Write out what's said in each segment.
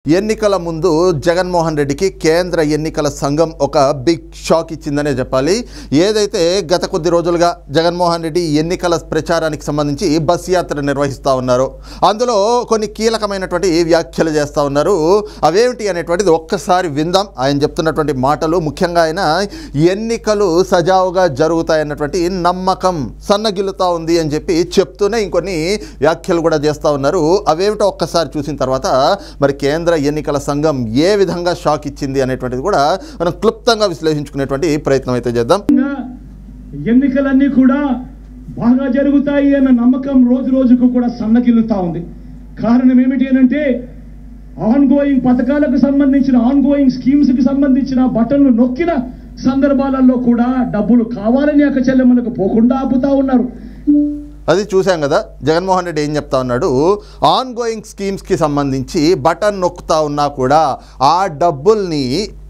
ఎన్నికల ముందు జగన్మోహన్ రెడ్డికి కేంద్ర ఎన్నికల సంఘం ఒక బిగ్ షాక్ ఇచ్చిందనే చెప్పాలి. ఏదైతే గత కొద్ది రోజులుగా జగన్మోహన్ రెడ్డి ఎన్నికల ప్రచారానికి సంబంధించి బస్ యాత్ర నిర్వహిస్తూ ఉన్నారో అందులో కొన్ని కీలకమైనటువంటి వ్యాఖ్యలు చేస్తూ ఉన్నారు. అవేమిటి అనేటువంటిది ఒక్కసారి విందాం. ఆయన చెప్తున్నటువంటి మాటలు, ముఖ్యంగా ఆయన ఎన్నికలు సజావుగా జరుగుతాయన్నటువంటి నమ్మకం సన్నగిల్లుతూ ఉంది అని చెప్పి చెప్తూనే ఇంకొన్ని వ్యాఖ్యలు కూడా చేస్తూ ఉన్నారు. అవేమిటో ఒక్కసారి చూసిన తర్వాత మరి కేంద్ర ఎన్నికల సంఘం ఏ విధంగా షాక్ ఇచ్చింది అనేటువంటిది కూడా మనం క్లుప్తంగా విశ్లేషించుకునేటువంటి ప్రయత్నం అయితే చేద్దాం. ఎన్నికలన్నీ కూడా బాగా జరుగుతాయి అన్న నమ్మకం రోజు రోజుకు కూడా సన్నగిల్లుతా ఉంది. కారణం ఏమిటి అంటే ఆన్గోయింగ్ పథకాలకు సంబంధించిన ఆన్గోయింగ్ స్కీమ్స్ కి సంబంధించిన బటన్లు నొక్కిన సందర్భాలలో కూడా డబ్బులు కావాలని అక్క చెల్లెమ్మలకు పోకుండా ఆపుతా ఉన్నారు. అది చూసాం కదా. జగన్మోహన్ రెడ్డి ఏం చెప్తా ఉన్నాడు, ఆన్ గోయింగ్ స్కీమ్స్కి సంబంధించి బటన్ నొక్కుతా ఉన్నా కూడా ఆ డబ్బుల్ని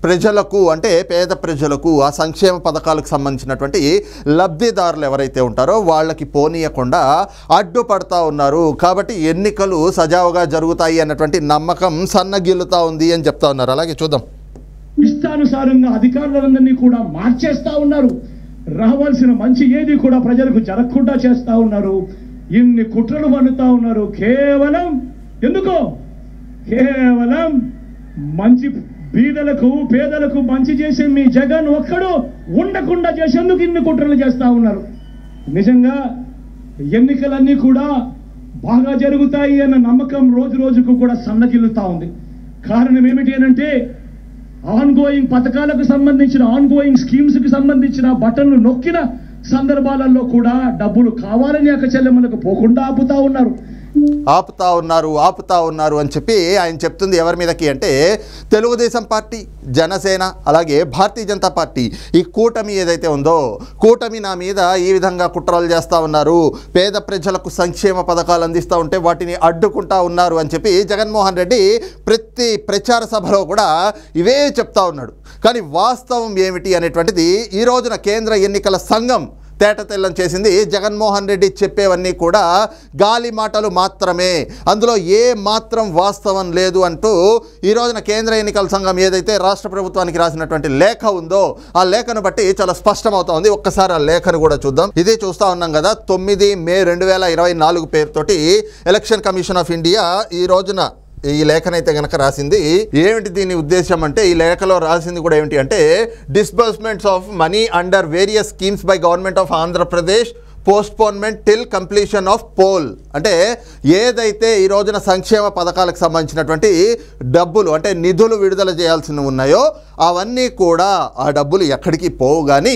ప్రజలకు, అంటే పేద ప్రజలకు, ఆ సంక్షేమ పథకాలకు సంబంధించినటువంటి లబ్ధిదారులు ఎవరైతే ఉంటారో వాళ్ళకి పోనీయకుండా అడ్డుపడతా ఉన్నారు. కాబట్టి ఎన్నికలు సజావుగా జరుగుతాయి అన్నటువంటి నమ్మకం సన్నగిల్లుతా ఉంది అని చెప్తా ఉన్నారు. అలాగే చూద్దాం. ఇష్టానుసారంగా అధికారులందరినీ కూడా మార్చేస్తా ఉన్నారు. రావాల్సిన మంచి ఏది కూడా ప్రజలకు జరగకుండా చేస్తా ఉన్నారు. ఇన్ని కుట్రలు పన్నుతా ఉన్నారు. కేవలం ఎందుకో, కేవలం మంచి బీదలకు పేదలకు మంచి చేసే మీ జగన్ ఒక్కడు ఉండకుండా చేసేందుకు ఇన్ని కుట్రలు చేస్తా ఉన్నారు. నిజంగా ఎన్నికలన్నీ కూడా బాగా జరుగుతాయి అన్న నమ్మకం రోజు రోజుకు కూడా సన్నగిల్లుతా ఉంది. కారణం ఏమిటి అంటే ఆన్గోయింగ్ పథకాలకు సంబంధించిన ఆన్గోయింగ్ స్కీమ్స్ కి సంబంధించిన బటన్లు నొక్కిన సందర్భాలలో కూడా డబ్బులు కావాలని అక్క చెల్లెమ్మలకు పోకుండా ఆపుతా ఉన్నారు అని చెప్పి ఆయన చెప్తుంది. ఎవరి మీదకి అంటే తెలుగుదేశం పార్టీ, జనసేన, అలాగే భారతీయ జనతా పార్టీ, ఈ కూటమి ఏదైతే ఉందో కూటమి నా మీద ఈ విధంగా కుట్రలు చేస్తూ ఉన్నారు, పేద ప్రజలకు సంక్షేమ పథకాలు అందిస్తూ ఉంటే వాటిని అడ్డుకుంటా ఉన్నారు అని చెప్పి జగన్మోహన్ రెడ్డి ప్రతి ప్రచార సభలో కూడా ఇవే చెప్తా ఉన్నాడు. కానీ వాస్తవం ఏమిటి అనేటువంటిది ఈ రోజున కేంద్ర ఎన్నికల సంఘం తేటతెల్లం చేసింది. జగన్మోహన్ రెడ్డి చెప్పేవన్నీ కూడా గాలి మాటలు మాత్రమే, అందులో ఏ మాత్రం వాస్తవం లేదు అంటూ ఈ రోజున కేంద్ర ఎన్నికల సంఘం ఏదైతే రాష్ట్ర ప్రభుత్వానికి రాసినటువంటి లేఖ ఉందో ఆ లేఖను బట్టి చాలా స్పష్టమవుతా ఉంది. ఒక్కసారి ఆ లేఖను కూడా చూద్దాం. ఇదే చూస్తూ ఉన్నాం కదా. 9 మే 2024 పేరుతోటి ఎలక్షన్ కమిషన్ ఆఫ్ ఇండియా ఈ రోజున ఈ లేఖనైతే గనక రాసింది. ఏమిటి దీని ఉద్దేశం అంటే, ఈ లేఖలో రాసింది కూడా ఏమిటి అంటే, disbursements of money under various schemes by government of Andhra Pradesh postponement till completion of poll. అంటే ఏదైతే ఈ రోజున సంక్షేమ పథకాలకు సంబంధించినటువంటి డబ్బులు, అంటే నిధులు విడుదల చేయాల్సి ఉన్నాయో అవన్నీ కూడా ఆ డబ్బులు ఎక్కడికి పోవు, కానీ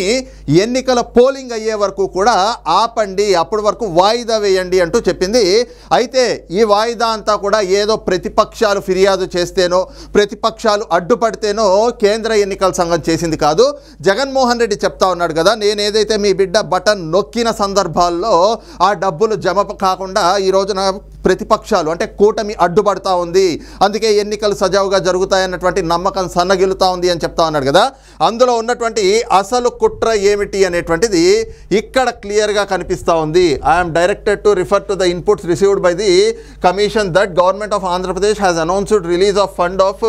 ఎన్నికల పోలింగ్ అయ్యే వరకు కూడా ఆపండి, అప్పటి వరకు వాయిదా వేయండి అంటూ చెప్పింది. అయితే ఈ వాయిదా అంతా కూడా ఏదో ప్రతిపక్షాలు ఫిర్యాదు చేస్తేనో, ప్రతిపక్షాలు అడ్డుపడితేనో కేంద్ర ఎన్నికల సంఘం చేసింది కాదు. జగన్మోహన్ రెడ్డి చెప్తా ఉన్నాడు కదా, నేనేదైతే మీ బిడ్డ బటన్ నొక్కిన సందర్భాల్లో ఆ డబ్బులు జమ కాకుండా ఈ రోజున ప్రతిపక్షాలు, అంటే కూటమి అడ్డుపడతా ఉంది, అందుకే ఎన్నికలు సజావుగా జరుగుతాయన్నటువంటి నమ్మకం సన్నగిల్లుతా ఉంది అని చెప్తా ఉన్నాడు కదా. అందులో ఉన్నటువంటి అసలు కుట్ర ఏమిటి అనేటువంటిది ఇక్కడ క్లియర్గా కనిపిస్తూ ఉంది. I'm directed to refer to the inputs received by the commission that government of Andhra Pradesh has announced release of fund of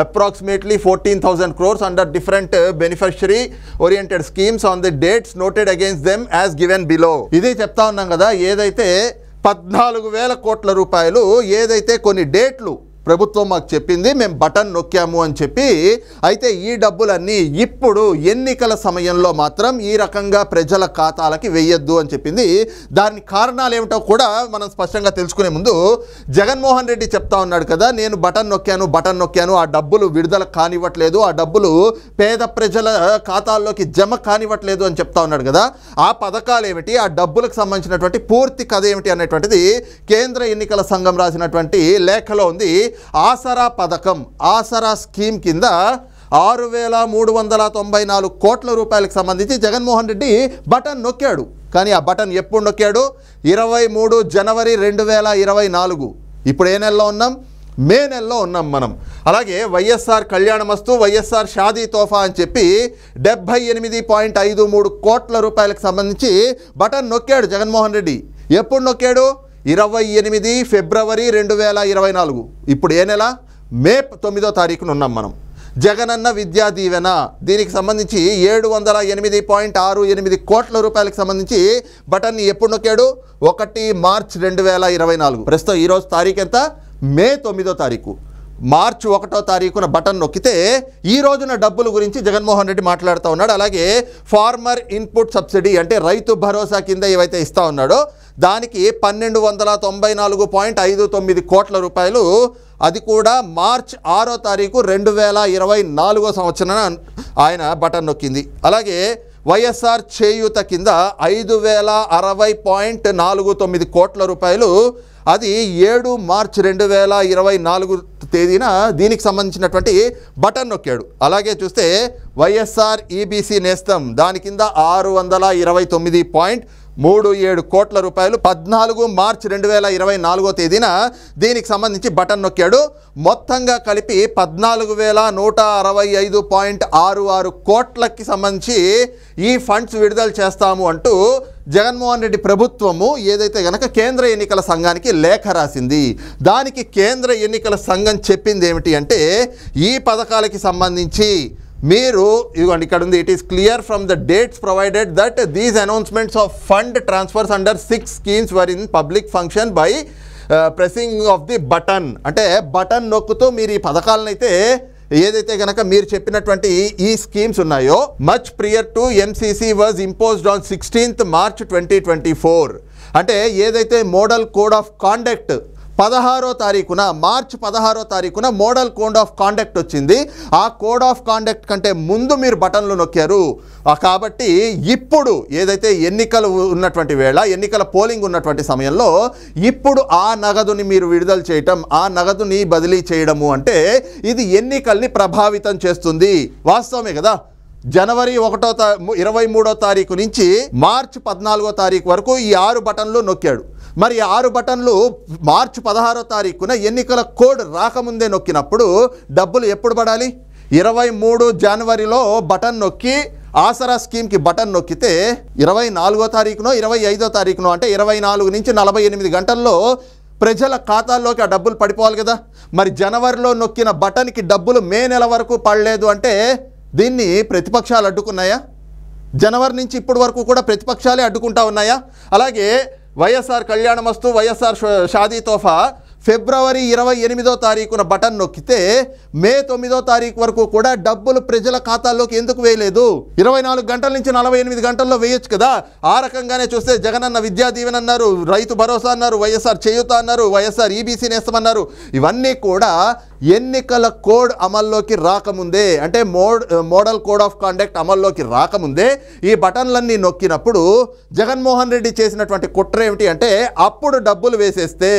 approximately 14,000 crores under different beneficiary oriented schemes on the dates noted against them as given below. ఇదే చెప్తా ఉన్నాం కదా. ఏదైతే 14,000 కోట్ల రూపాయలు ఏదైతే కొన్ని డేట్లు ప్రభుత్వం మాకు చెప్పింది, మేము బటన్ నొక్కాము అని చెప్పి, అయితే ఈ డబ్బులన్నీ ఇప్పుడు ఎన్నికల సమయంలో మాత్రం ఈ రకంగా ప్రజల ఖాతాలకి వెయ్యొద్దు అని చెప్పింది. దాని కారణాలు ఏమిటో కూడా మనం స్పష్టంగా తెలుసుకునే ముందు జగన్మోహన్ రెడ్డి చెప్తా ఉన్నాడు కదా, నేను బటన్ నొక్కాను, ఆ డబ్బులు విడుదల కానివ్వట్లేదు, ఆ డబ్బులు పేద ప్రజల ఖాతాల్లోకి జమ కానివ్వట్లేదు అని చెప్తా ఉన్నాడు కదా. ఆ పథకాలు ఏమిటి, ఆ డబ్బులకు సంబంధించినటువంటి పూర్తి కథ ఏమిటి అనేటువంటిది కేంద్ర ఎన్నికల సంఘం రాసినటువంటి లేఖలో ఉంది. ఆసరా పథకం, ఆసరా స్కీమ్ కింద 6,394 కోట్ల రూపాయలకు సంబంధించి జగన్మోహన్ రెడ్డి బటన్ నొక్కాడు. కానీ ఆ బటన్ ఎప్పుడు నొక్కాడు? 23 జనవరి 2024. ఇప్పుడు ఏ నెలలో ఉన్నాం? మే నెలలో ఉన్నాం మనం. అలాగే వైఎస్ఆర్ కళ్యాణమస్తు, వైఎస్ఆర్ షాదీ తోఫా అని చెప్పి 78.53 కోట్ల రూపాయలకు సంబంధించి బటన్ నొక్కాడు జగన్మోహన్ రెడ్డి. ఎప్పుడు నొక్కాడు? 28 ఫిబ్రవరి 2024. ఇప్పుడు ఏ నెల? మే 9వ తారీఖున ఉన్నాం మనం. జగనన్న విద్యా దీవెన దీనికి సంబంధించి 708.68 కోట్ల రూపాయలకు సంబంధించి బటన్ని ఎప్పుడు నొక్కాడు? 1 మార్చ్ 2024. ప్రస్తుతం ఈరోజు తారీఖు ఎంత? మే 9వ తారీఖు. మార్చి 1వ తారీఖున బటన్ నొక్కితే ఈ రోజున డబ్బుల గురించి జగన్మోహన్ రెడ్డి మాట్లాడుతూ ఉన్నాడు. అలాగే ఫార్మర్ ఇన్పుట్ సబ్సిడీ అంటే రైతు భరోసా కింద ఏవైతే ఇస్తూ ఉన్నాడో దానికి 1294.59 కోట్ల రూపాయలు, అది కూడా మార్చ్ 6వ తారీఖు 2024 సంవత్సరం ఆయన బటన్ నొక్కింది. అలాగే వైఎస్ఆర్ చేయూత కింద 5060.49 కోట్ల రూపాయలు, అది 7 మార్చ్ 2024 తేదీన దీనికి సంబంధించినటువంటి బటన్ నొక్కాడు. అలాగే చూస్తే వైఎస్ఆర్ ఈబీసీ నేస్తం దాని కింద 629.37 కోట్ల రూపాయలు 14 మార్చ్ 2024 తేదీన దీనికి సంబంధించి బటన్ నొక్కాడు. మొత్తంగా కలిపి 14,165.66 కోట్లకి సంబంధించి ఈ ఫండ్స్ విడుదల చేస్తాము అంటూ జగన్మోహన్ రెడ్డి ప్రభుత్వము ఏదైతే గనక కేంద్ర ఎన్నికల సంఘానికి లేఖ రాసింది. దానికి కేంద్ర ఎన్నికల సంఘం చెప్పింది ఏమిటి అంటే, ఈ పథకాలకి సంబంధించి మీరు ఇదిగోండి ఇక్కడ ఉంది, it is clear from the dates provided that these announcements of fund transfers under 6 schemes were in public function by pressing of the button. అంటే బటన్ నొక్కుతూ మీరు ఈ పథకాలను అయితే ఏదైతే గనక మీరు చెప్పినటువంటి ఈ స్కీమ్స్ ఉన్నాయో much prior to MCC was imposed on 16th March 2024. అంటే ఏదైతే మోడల్ కోడ్ ఆఫ్ కాండక్ట్ 16వ తారీఖున మార్చ్ 16వ తారీఖున మోడల్ కోడ్ ఆఫ్ కాండక్ట్ వచ్చింది. ఆ కోడ్ ఆఫ్ కాండక్ట్ కంటే ముందు మీరు బటన్లు నొక్కారు. కాబట్టి ఇప్పుడు ఏదైతే ఎన్నికలు ఉన్నటువంటి వేళ, ఎన్నికల పోలింగ్ ఉన్నటువంటి సమయంలో ఇప్పుడు ఆ నగదుని మీరు విడుదల చేయటం, ఆ నగదుని బదిలీ చేయడము అంటే ఇది ఎన్నికల్ని ప్రభావితం చేస్తుంది. వాస్తవమే కదా. జనవరి 23వ తారీఖు నుంచి మార్చి 14వ తారీఖు వరకు ఈ 6 బటన్లు నొక్కాడు. మరి 6 బటన్లు మార్చి 16వ తారీఖున ఎన్నికల కోడ్ రాకముందే నొక్కినప్పుడు డబ్బులు ఎప్పుడు పడాలి? 23 జనవరిలో బటన్ నొక్కి ఆసరా స్కీమ్కి బటన్ నొక్కితే 24వ తారీఖునో 25వ తారీఖునో అంటే 24 నుంచి 48 గంటల్లో ప్రజల ఖాతాల్లోకి ఆ డబ్బులు పడిపోవాలి కదా. మరి జనవరిలో నొక్కిన బటన్కి డబ్బులు మే నెల వరకు పడలేదు అంటే దీన్ని ప్రతిపక్షాలు అడ్డుకున్నాయా? జనవరి నుంచి ఇప్పటి వరకు కూడా ప్రతిపక్షాలే అడ్డుకుంటా ఉన్నాయా? అలాగే వైఎస్ఆర్ కళ్యాణమస్తు, వైఎస్ఆర్ షాదీ తోఫా ఫిబ్రవరి 28వ తారీఖున బటన్ నొక్కితే మే 9వ తారీఖు వరకు కూడా డబ్బులు ప్రజల ఖాతాల్లోకి ఎందుకు వేయలేదు? 24 గంటల నుంచి 48 గంటల్లో వేయొచ్చు కదా. ఆ రకంగానే చూస్తే జగనన్న విద్యా దీవెన అన్నారు, రైతు భరోసా అన్నారు, వైఎస్ఆర్ చేయూత అన్నారు, వైఎస్ఆర్ ఈబీసీ నేస్తమన్నారు. ఇవన్నీ కూడా ఎన్నికల కోడ్ అమల్లోకి రాకముందే, అంటే మోడల్ కోడ్ ఆఫ్ కాండక్ట్ అమల్లోకి రాకముందే ఈ బటన్లన్నీ నొక్కినప్పుడు జగన్మోహన్ రెడ్డి చేసినటువంటి కుట్ర ఏమిటి అంటే అప్పుడు డబ్బులు వేసేస్తే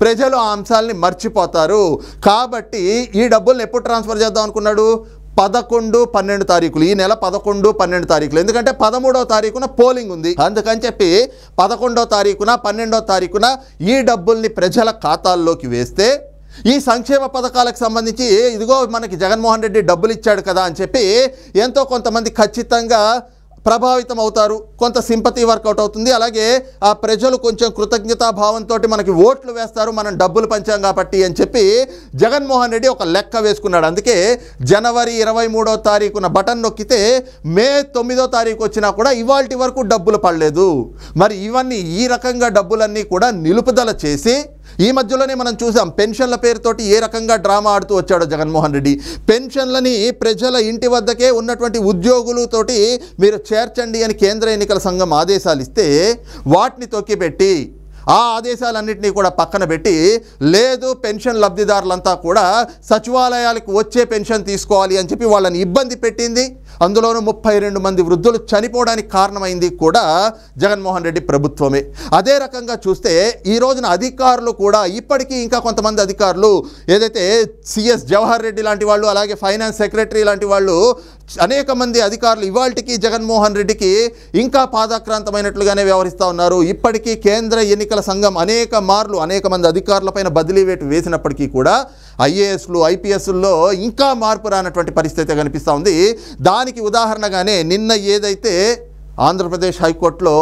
ప్రజలు ఆ అంశాలని మర్చిపోతారు. కాబట్టి ఈ డబ్బుల్ని ఎప్పుడు ట్రాన్స్ఫర్ చేద్దాం అనుకున్నాడు? 11, 12 తారీఖులు, ఈ నెల 11, 12 తారీఖులు. ఎందుకంటే 13వ తారీఖున పోలింగ్ ఉంది. అందుకని చెప్పి 11వ తారీఖున 12వ తారీఖున ఈ డబ్బుల్ని ప్రజల ఖాతాల్లోకి వేస్తే ఈ సంక్షేమ పథకాలకు సంబంధించి ఇదిగో మనకి జగన్మోహన్ రెడ్డి డబ్బులు ఇచ్చాడు కదా అని చెప్పి ఎంతో కొంతమంది ఖచ్చితంగా ప్రభావితం అవుతారు. కొంత సింపతి వర్కౌట్ అవుతుంది. అలాగే ఆ ప్రజలు కొంచెం కృతజ్ఞతాభావంతో మనకి ఓట్లు వేస్తారు, మనం డబ్బులు పంచాం కాబట్టి అని చెప్పి జగన్మోహన్ రెడ్డి ఒక లెక్క వేసుకున్నాడు. అందుకే జనవరి 23వ తారీఖున బటన్ నొక్కితే మే 9వ తారీఖు వచ్చినా కూడా ఇవాల్టి వరకు డబ్బులు పడలేదు. మరి ఇవన్నీ ఈ రకంగా డబ్బులన్నీ కూడా నిలుపుదల చేసి ఈ మధ్యలోనే మనం చూసాం పెన్షన్ల పేరుతోటి ఏ రకంగా డ్రామా ఆడుతూ వచ్చాడో జగన్మోహన్ రెడ్డి. పెన్షన్లని ప్రజల ఇంటి వద్దకే ఉన్నటువంటి ఉద్యోగులతోటి మీరు చేర్చండి అని కేంద్ర ఎన్నికల సంఘం ఆదేశాలు ఇస్తే వాటిని తొక్కిపెట్టి ఆ ఆదేశాలన్నింటినీ కూడా పక్కన పెట్టి లేదు పెన్షన్ లబ్ధిదారులంతా కూడా సచివాలయాలకు వచ్చే పెన్షన్ తీసుకోవాలి అని చెప్పి వాళ్ళని ఇబ్బంది పెట్టింది. అందులోనూ 32 మంది వృద్ధులు చనిపోవడానికి కారణమైంది కూడా జగన్మోహన్ రెడ్డి ప్రభుత్వమే. అదే రకంగా చూస్తే ఈ రోజున అధికారులు కూడా ఇప్పటికీ ఇంకా కొంతమంది అధికారులు ఏదైతే సిఎస్ జవహర్ రెడ్డి లాంటి వాళ్ళు, అలాగే ఫైనాన్స్ సెక్రటరీ లాంటి వాళ్ళు అనేక మంది అధికారులు ఇవాల్టికి జగన్మోహన్ రెడ్డికి ఇంకా పాదాక్రాంతమైనట్లుగానే వ్యవహరిస్తూ ఉన్నారు. ఇప్పటికీ కేంద్ర ఎన్నికల సంఘం అనేక మార్లు అనేక మంది అధికారులపైన బదిలీ వేటు వేసినప్పటికీ కూడా ఐఏఎస్లు ఐపీఎస్ల్లో ఇంకా మార్పు రానటువంటి పరిస్థితి కనిపిస్తూ ఉంది. దానికి ఉదాహరణగానే నిన్న ఏదైతే ఆంధ్రప్రదేశ్ హైకోర్టులో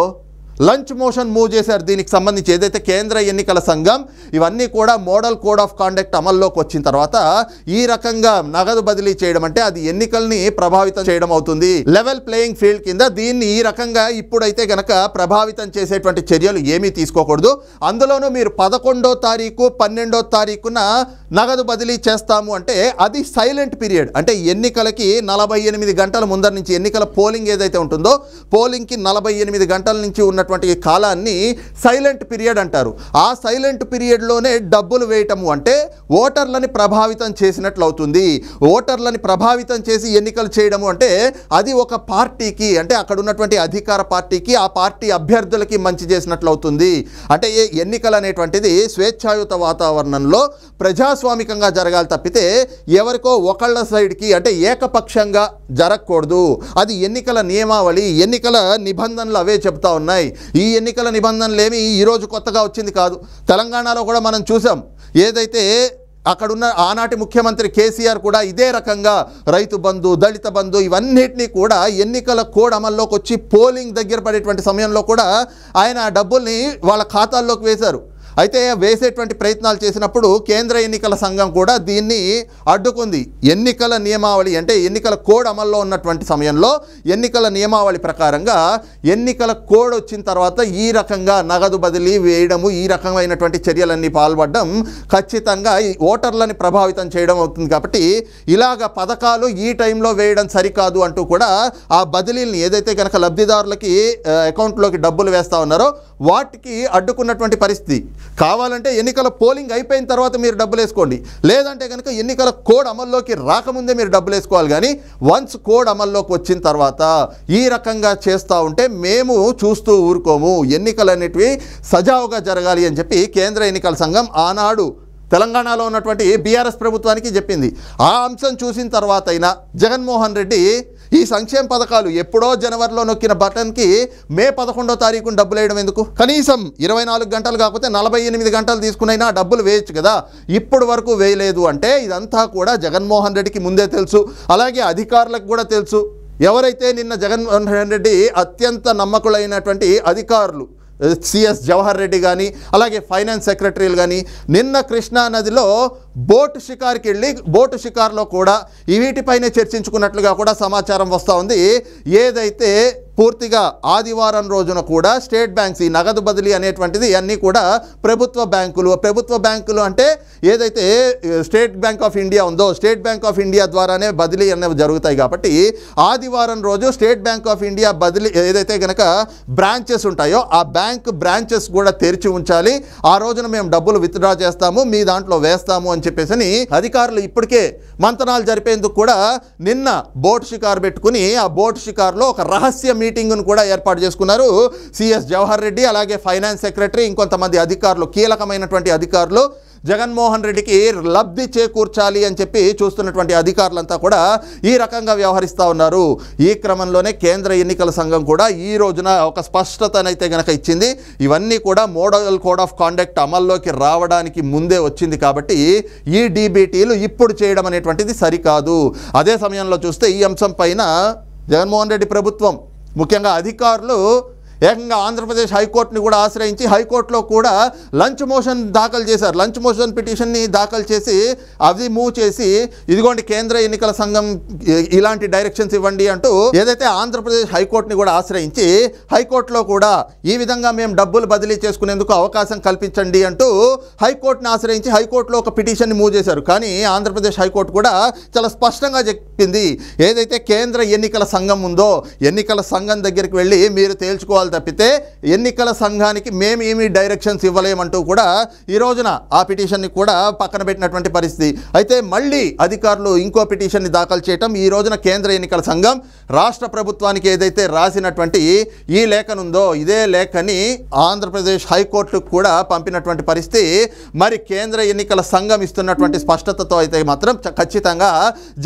లంచ్ మోషన్ మూవ్ చేశారు. దీనికి సంబంధించి ఏదైతే కేంద్ర ఎన్నికల సంఘం ఇవన్నీ కూడా మోడల్ కోడ్ ఆఫ్ కాండక్ట్ అమల్లోకి వచ్చిన తర్వాత ఈ రకంగా నగదు బదిలీ చేయడం అంటే అది ఎన్నికల్ని ప్రభావితం చేయడం అవుతుంది. లెవెల్ ప్లేయింగ్ ఫీల్డ్ కింద దీన్ని ఈ రకంగా ఇప్పుడైతే గనక ప్రభావితం చేసేటువంటి చర్యలు ఏమీ తీసుకోకూడదు. అందులోనూ మీరు 11వ తారీఖు 12వ తారీఖున నగదు బదిలీ చేస్తాము అంటే అది సైలెంట్ పీరియడ్. అంటే ఎన్నికలకి 48 గంటల ముందర నుంచి ఎన్నికల పోలింగ్ ఏదైతే ఉంటుందో పోలింగ్కి 48 గంటల నుంచి ఉన్నటువంటి కాలాన్ని సైలెంట్ పీరియడ్ అంటారు. ఆ సైలెంట్ పీరియడ్లోనే డబ్బులు వేయటము అంటే ఓటర్లని ప్రభావితం చేసినట్లు అవుతుంది. ఓటర్లని ప్రభావితం చేసి ఎన్నికలు చేయడము అంటే అది ఒక పార్టీకి అంటే అక్కడ ఉన్నటువంటి అధికార పార్టీకి ఆ పార్టీ అభ్యర్థులకి మంచి చేసినట్లు అవుతుంది. అంటే ఎన్నికలు అనేటువంటిది స్వేచ్ఛాయుత వాతావరణంలో ప్రజాస్వామికంగా జరగాలి తప్పితే ఎవరికో ఒకళ్ళ సైడ్కి అంటే ఏకపక్షంగా జరగకూడదు. అది ఎన్నికల నియమావళి ఎన్నికల నిబంధనలు అవే చెప్తా ఉన్నాయి. ఈ ఎన్నికల నిబంధనలు ఏమి ఈరోజు కొత్తగా వచ్చింది కాదు. తెలంగాణలో కూడా మనం చూసాం. ఏదైతే అక్కడున్న ఆనాటి ముఖ్యమంత్రి కేసీఆర్ కూడా ఇదే రకంగా రైతు బంధు దళిత బంధు ఇవన్నిటినీ కూడా ఎన్నికల కోడ్ అమల్లోకి వచ్చి పోలింగ్ దగ్గర పడేటువంటి సమయంలో కూడా ఆయన డబ్బుల్ని వాళ్ళ ఖాతాల్లోకి వేశారు. అయితే వేసేటువంటి ప్రయత్నాలు చేసినప్పుడు కేంద్ర ఎన్నికల సంఘం కూడా దీన్ని అడ్డుకుంది. ఎన్నికల నియమావళి అంటే ఎన్నికల కోడ్ అమల్లో ఉన్నటువంటి సమయంలో ఎన్నికల నియమావళి ప్రకారంగా ఎన్నికల కోడ్ వచ్చిన తర్వాత ఈ రకంగా నగదు బదిలీ వేయడము ఈ రకమైనటువంటి చర్యలన్నీ పాల్పడడం ఖచ్చితంగా ఈ ఓటర్లని ప్రభావితం చేయడం అవుతుంది. కాబట్టి ఇలాగ పథకాలు ఈ టైంలో వేయడం సరికాదు అంటూ కూడా ఆ బదిలీని ఏదైతే కనుక లబ్ధిదారులకి అకౌంట్లోకి డబ్బులు వేస్తూ ఉన్నారో వాటికి అడ్డుకున్నటువంటి పరిస్థితి. కావాలంటే ఎన్నికల పోలింగ్ అయిపోయిన తర్వాత మీరు డబ్బులు వేసుకోండి, లేదంటే కనుక ఎన్నికల కోడ్ అమల్లోకి రాకముందే మీరు డబ్బులు వేసుకోవాలి. కానీ వన్స్ కోడ్ అమల్లోకి వచ్చిన తర్వాత ఈ రకంగా చేస్తూ ఉంటే మేము చూస్తూ ఊరుకోము. ఎన్నికలు అనేటివి సజావుగా జరగాలి అని చెప్పి కేంద్ర ఎన్నికల సంఘం ఆనాడు తెలంగాణలో ఉన్నటువంటి బీఆర్ఎస్ ప్రభుత్వానికి చెప్పింది. ఆ అంశం చూసిన తర్వాత అయినా జగన్మోహన్ రెడ్డి ఈ సంక్షేమ పథకాలు ఎప్పుడో జనవరిలో నొక్కిన బటన్కి మే 11వ తారీఖున డబ్బులు వేయడం ఎందుకు? కనీసం 24 గంటలు కాకపోతే 48 గంటలు తీసుకునైనా డబ్బులు వేయచ్చు కదా. ఇప్పుడు వరకు వేయలేదు అంటే ఇదంతా కూడా జగన్మోహన్ రెడ్డికి ముందే తెలుసు. అలాగే అధికారులకు కూడా తెలుసు. ఎవరైతే నిన్న జగన్మోహన్ రెడ్డి అత్యంత నమ్మకులైనటువంటి అధికారులు సిఎస్ జవహర్ రెడ్డి కానీ అలాగే ఫైనాన్స్ సెక్రటరీలు కానీ నిన్న కృష్ణా నదిలో బోటు షికార్కి వెళ్ళి బోటు షికార్లో కూడా వీటిపైనే చర్చించుకున్నట్లుగా కూడా సమాచారం వస్తూ ఉంది. ఏదైతే పూర్తిగా ఆదివారం రోజున కూడా స్టేట్ బ్యాంక్స్ ఈ నగదు బదిలీ అనేటువంటిది అన్నీ కూడా ప్రభుత్వ బ్యాంకులు అంటే ఏదైతే స్టేట్ బ్యాంక్ ఆఫ్ ఇండియా ఉందో స్టేట్ బ్యాంక్ ఆఫ్ ఇండియా ద్వారానే బదిలీ అనేవి జరుగుతాయి. కాబట్టి ఆదివారం రోజు స్టేట్ బ్యాంక్ ఆఫ్ ఇండియా బదిలీ ఏదైతే కనుక బ్రాంచెస్ ఉంటాయో ఆ బ్రాంచెస్ కూడా తెరిచి ఉంచాలి. ఆ రోజున మేము డబ్బులు విత్డ్రా చేస్తాము, మీ దాంట్లో వేస్తాము అని చెప్పేసి అధికారులు ఇప్పటికే మంతనాలు జరిపేందుకు కూడా నిన్న బోట్ షికార్ పెట్టుకుని ఆ బోట్ షికార్లో ఒక రహస్య మీటింగ్ను కూడా ఏర్పాటు చేసుకున్నారు. సిఎస్ జవహర్ రెడ్డి అలాగే ఫైనాన్స్ సెక్రటరీ ఇంకొంతమంది అధికారులు కీలకమైనటువంటి అధికారులు జగన్మోహన్ రెడ్డికి లబ్ధి చేకూర్చాలి అని చెప్పి చూస్తున్నటువంటి అధికారులంతా కూడా ఈ రకంగా వ్యవహరిస్తూ ఉన్నారు. ఈ క్రమంలోనే కేంద్ర ఎన్నికల సంఘం కూడా ఈ రోజున ఒక స్పష్టతనైతే గనక ఇచ్చింది. ఇవన్నీ కూడా మోడల్ కోడ్ ఆఫ్ కాండక్ట్ అమల్లోకి రావడానికి ముందే వచ్చింది కాబట్టి ఈ డీబీటీలు ఇప్పుడు చేయడం అనేటువంటిది సరికాదు. అదే సమయంలో చూస్తే ఈ అంశం పైన జగన్మోహన్ రెడ్డి ప్రభుత్వం ముఖ్యంగా అధికారులు ఏకంగా ఆంధ్రప్రదేశ్ హైకోర్టుని కూడా ఆశ్రయించి హైకోర్టులో కూడా లంచ్ మోషన్ దాఖలు చేశారు. లంచ్ మోషన్ పిటిషన్ని దాఖలు చేసి అది మూవ్ చేసి ఇదిగోండి కేంద్ర ఎన్నికల సంఘం ఇలాంటి డైరెక్షన్స్ ఇవ్వండి అంటూ ఏదైతే ఆంధ్రప్రదేశ్ హైకోర్టుని కూడా ఆశ్రయించి హైకోర్టులో కూడా ఈ విధంగా మేము డబ్బులు బదిలీ చేసుకునేందుకు అవకాశం కల్పించండి అంటూ హైకోర్టుని ఆశ్రయించి హైకోర్టులో ఒక పిటిషన్ని మూవ్ చేశారు. కానీ ఆంధ్రప్రదేశ్ హైకోర్టు కూడా చాలా స్పష్టంగా చెప్పింది, ఏదైతే కేంద్ర ఎన్నికల సంఘం ఉందో ఎన్నికల సంఘం దగ్గరికి వెళ్ళి మీరు తేల్చుకోవాలి తప్పితే ఎన్నికల సంఘానికి మేము ఏమీ డైరెక్షన్స్ ఇవ్వలేమంటూ కూడా ఈ రోజున ఆ పిటిషన్ని కూడా పక్కన పెట్టినటువంటి పరిస్థితి. అయితే మళ్ళీ అధికారులు ఇంకో పిటిషన్ని దాఖలు చేయటం ఈ రోజున కేంద్ర ఎన్నికల సంఘం రాష్ట్ర ప్రభుత్వానికి ఏదైతే రాసినటువంటి ఈ లేఖనుందో ఇదే లేఖని ఆంధ్రప్రదేశ్ హైకోర్టుకు కూడా పంపినటువంటి పరిస్థితి. మరి కేంద్ర ఎన్నికల సంఘం ఇస్తున్నటువంటి స్పష్టతతో అయితే మాత్రం ఖచ్చితంగా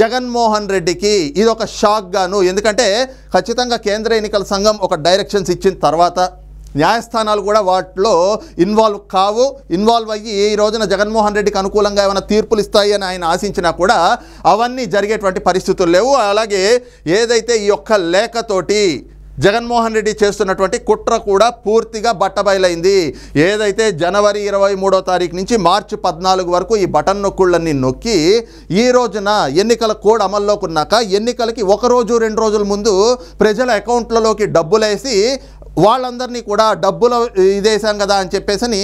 జగన్మోహన్ రెడ్డికి ఇది ఒక షాక్ గాను. ఎందుకంటే ఖచ్చితంగా కేంద్ర ఎన్నికల సంఘం ఒక డైరెక్షన్స్ ఇచ్చిన తర్వాత న్యాయస్థానాలు కూడా వాటిలో ఇన్వాల్వ్ అయ్యి ఈ రోజున జగన్మోహన్ రెడ్డికి అనుకూలంగా ఏమైనా తీర్పులు ఇస్తాయి అని ఆయన ఆశించినా కూడా అవన్నీ జరిగేటువంటి పరిస్థితులు లేవు. అలాగే ఏదైతే ఈ యొక్క లేఖతోటి జగన్మోహన్ రెడ్డి చేస్తున్నటువంటి కుట్ర కూడా పూర్తిగా బట్టబయలైంది. ఏదైతే జనవరి 23వ తారీఖు నుంచి మార్చి 14 వరకు ఈ బటన్ నొక్కుళ్ళని నొక్కి ఈ రోజున ఎన్నికల కోడ్ అమల్లోకి ఉన్నాక ఎన్నికలకి 1 రోజు 2 రోజుల ముందు ప్రజల అకౌంట్లలోకి డబ్బులేసి వాళ్ళందరినీ కూడా డబ్బులు ఇదేశాం కదా అని చెప్పేసి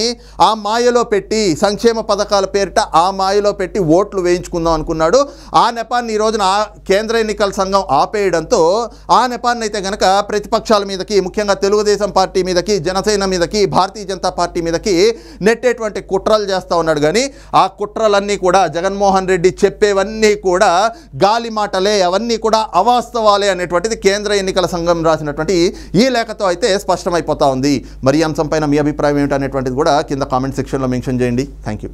ఆ మాయలో పెట్టి సంక్షేమ పథకాల పేరిట ఆ మాయలో పెట్టి ఓట్లు వేయించుకుందాం అనుకున్నాడు. ఆ నెపాన్ని ఈ రోజున కేంద్ర ఎన్నికల సంఘం ఆపేయడంతో ఆ నెపాన్ని అయితే కనుక ప్రతిపక్షాల మీదకి, ముఖ్యంగా తెలుగుదేశం పార్టీ మీదకి, జనసేన మీదకి, భారతీయ జనతా పార్టీ మీదకి నెట్టేటువంటి కుట్రలు చేస్తూ ఉన్నాడు. కానీ ఆ కుట్రలన్నీ కూడా జగన్మోహన్ రెడ్డి చెప్పేవన్నీ కూడా గాలి మాటలే, అవన్నీ కూడా అవాస్తవాలే అనేటువంటిది కేంద్ర ఎన్నికల సంఘం రాసినటువంటి ఈ లేఖతో అయితే స్పష్టమైపోతా ఉంది. మరి ఈ అంశంపైన మీ అభిప్రాయం ఏమిటనేటువంటిది కూడా కింద కామెంట్ సెక్షన్లో మెన్షన్ చేయండి. Thank you.